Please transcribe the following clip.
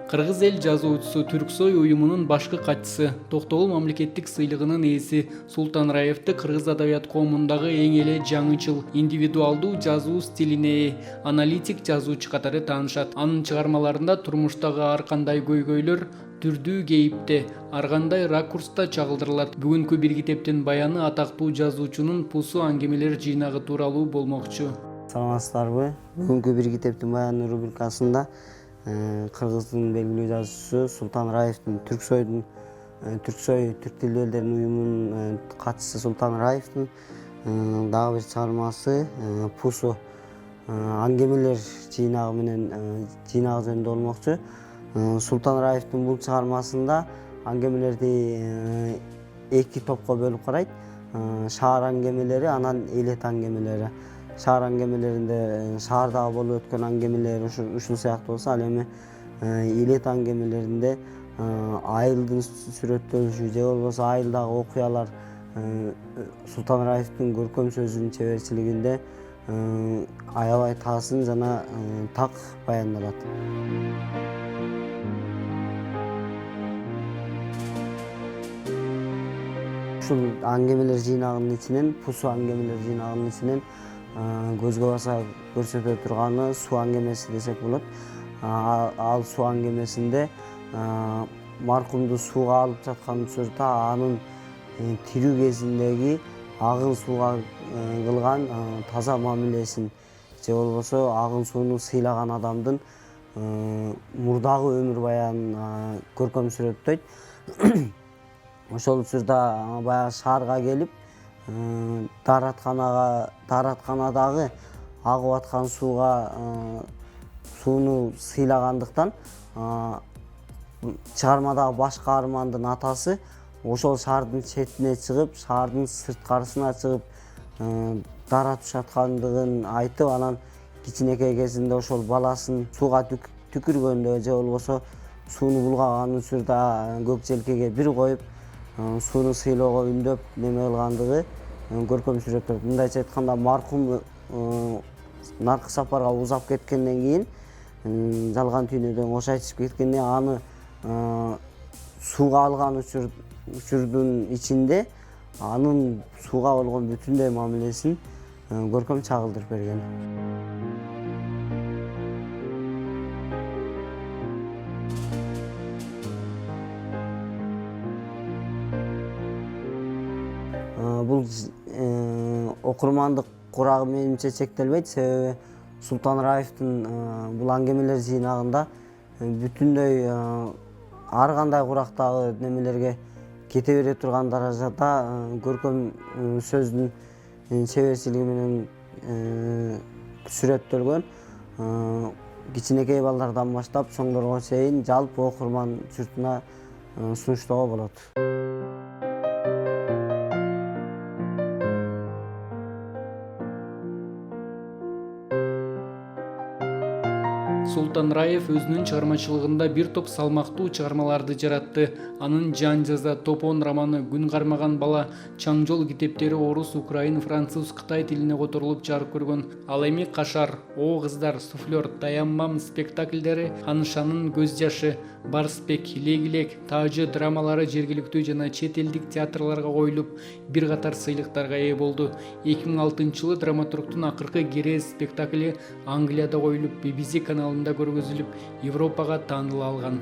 Кыргыз эл жазуучусу Түрксой уюмунун башкы катчысы, Токтогул мамлекеттик сыйлыгынын ээси Султан Раевди кыргыз адабият коомундагы эң эле жаңычыл, индивидуалдуу жазуу стилине ээ, аналитик жазуучу катары таанышат. Анын чыгармаларында турмуштагы ар кандай көйгөйлөр түрдүү кейипте, ар кандай ракурста чагылдырылат. Бүгүнкү бир китептин баяны атактуу жазуучунун Пусу аңгемелер жыйнагы тууралуу болмокчу. Саламатсыздарбы? Бүгүнкү бир китептин баяны рубрикасында Кыргыздын белгилүү жазуучусу Султан Раевдин Түрксой түрк тилдүү элдердин уюмунун катчысы Султан Раевдин дагы бир чыгармасы Пусу аңгемелер жыйнагы жөнүндө болмокчу. Султан Раевдин бул чыгармасында аңгемелерди эки топко бөлүп карайт. Шаар аңгемелери анан элет аңгемелери. Шаар аңгемелеринде шаардагы болуп өткөн аңгемелер ушул сыяктуу болсо, ал эми элет аңгемелеринде айылдын сүрөттөлүшү же болбосо айылдагы окуялар Султан Раевдин көркөм сөзүнүн чеберчилигинде аябай таасын жана так баяндалат. Ушул аңгемелер жыйнагынын ичинен, Пусу аңгемелер жыйнагынын ичинен көзгө баса көрсөтө турганы суу аңгемеси десек болот. Ал суу аңгемесинде маркумду сууга алып жаткан учурда анын тирүү кезиндеги агын сууга кылган таза мамилесин же болбосо агын сууну сыйлаган адамдын мурдагы өмүр баянын көркөм сүрөттөйт. Ошол учурда баягы шаарга келип дааратканадагы агып аткан сууну сыйлагандыктан чыгармадагы баш каармандын атасы ошол шаардын четине чыгып, шаардын сырткарысына чыгып дааратып жаткандыгын айтып, анан кичинекей кезинде ошол баласын сууга түкүргөндө же болбосо сууну булгаган учурда көк желкеге бир коюп сууну сыйлоого үндөп неме кылгандыгы көркөм сүрөттөлөт. Мындайча айтканда, маркум наркы сапарга узап кеткенден кийин жалган түйнөдөн кош айтышып кеткенде аны сууга алган учурдун ичинде анын сууга болгон бүтүндөй мамилесин көркөм чагылдырып берген. Бул окурмандык курагы менимче чектелбейт, себеби Султан Раевдин бул аңгемелер жыйнагында бүтүндөй ар кандай курактагы немелерге кете бере турган даражада көркөм сөздүн чеберчилиги менен сүрөттөлгөн. Кичинекей балдардан баштап чоңдорго чейин жалпы окурман журтуна сунуштоого болот. Султан Раев өзүнүн чыгармачылыгында бир топ салмактуу чыгармаларды жаратты. Анын Жан жаза, Топон романы, Күн кармаган бала, Чаң жол китептери орус, украин, француз, кытай тилине которулуп жарык көргөн. Ал эми Кашар, О кыздар, Суфлер, Таянмам спектакльдери, Анышанын көз жашы, Барсбек, Лег-лег, Таажы драмалары жергиликтүү жана чет элдик театрларга коюлуп, бир катар сыйлыктарга ээ болду. 2006-жылы драматургдун акыркы Герез спектакли Англияда коюлуп, BBC каналында көргөзүлүп, Европага тааныла алган.